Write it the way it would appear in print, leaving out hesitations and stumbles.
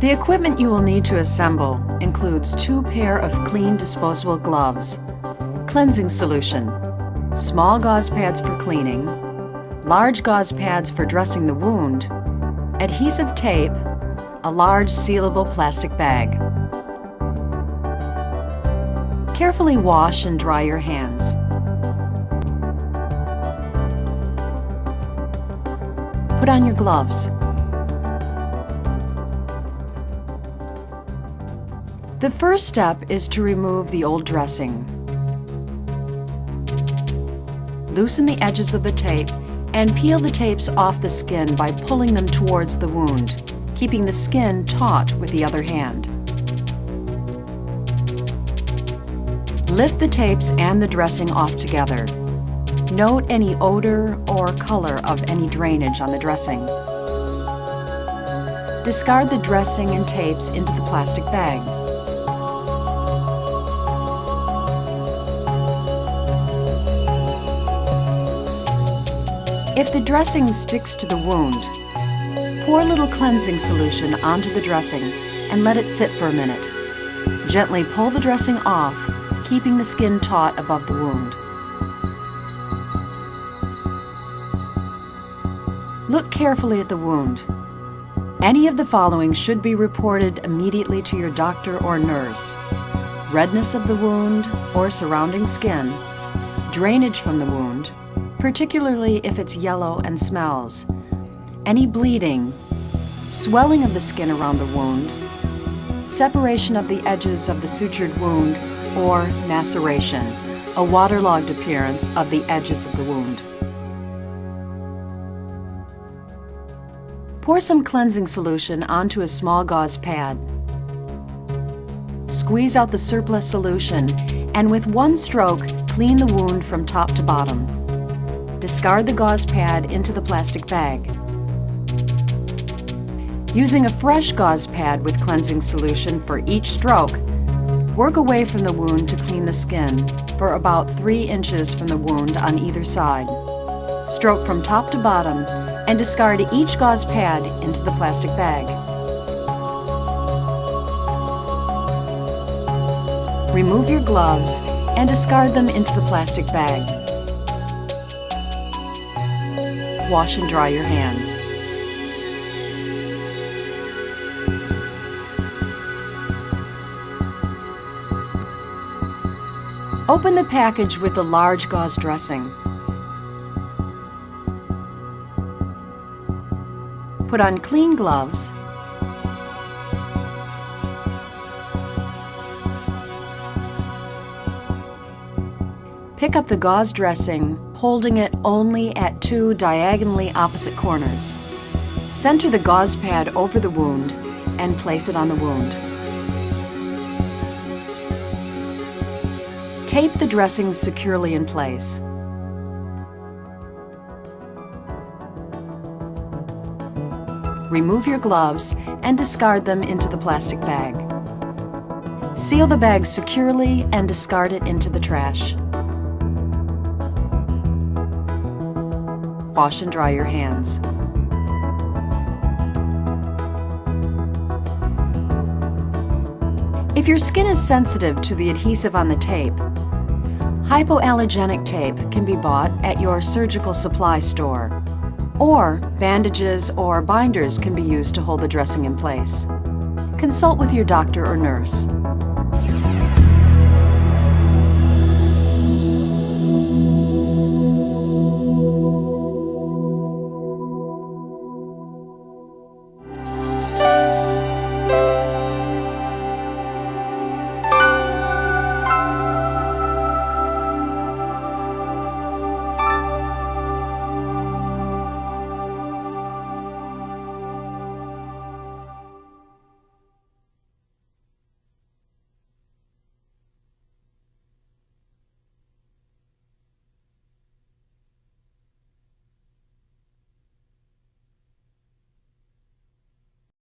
The equipment you will need to assemble includes 2 pairs of clean disposable gloves, cleansing solution, small gauze pads for cleaning, large gauze pads for dressing the wound, adhesive tape, a large sealable plastic bag. Carefully wash and dry your hands. Put on your gloves. The first step is to remove the old dressing. Loosen the edges of the tape and peel the tapes off the skin by pulling them towards the wound, keeping the skin taut with the other hand. Lift the tapes and the dressing off together. Note any odor or color of any drainage on the dressing. Discard the dressing and tapes into the plastic bag. If the dressing sticks to the wound, pour a little cleansing solution onto the dressing and let it sit for a minute. Gently pull the dressing off, keeping the skin taut above the wound. Look carefully at the wound. Any of the following should be reported immediately to your doctor or nurse: redness of the wound or surrounding skin, drainage from the wound, particularly if it's yellow and smells, any bleeding, swelling of the skin around the wound, separation of the edges of the sutured wound, or maceration, a waterlogged appearance of the edges of the wound. Pour some cleansing solution onto a small gauze pad. Squeeze out the surplus solution and with one stroke, clean the wound from top to bottom. Discard the gauze pad into the plastic bag. Using a fresh gauze pad with cleansing solution for each stroke, work away from the wound to clean the skin for about 3 inches from the wound on either side. Stroke from top to bottom and discard each gauze pad into the plastic bag. Remove your gloves and discard them into the plastic bag. Wash and dry your hands. Open the package with the large gauze dressing. Put on clean gloves. Pick up the gauze dressing, holding it only at 2 diagonally opposite corners. Center the gauze pad over the wound and place it on the wound. Tape the dressing securely in place. Remove your gloves and discard them into the plastic bag. Seal the bag securely and discard it into the trash. Wash and dry your hands. If your skin is sensitive to the adhesive on the tape, hypoallergenic tape can be bought at your surgical supply store, or bandages or binders can be used to hold the dressing in place. Consult with your doctor or nurse.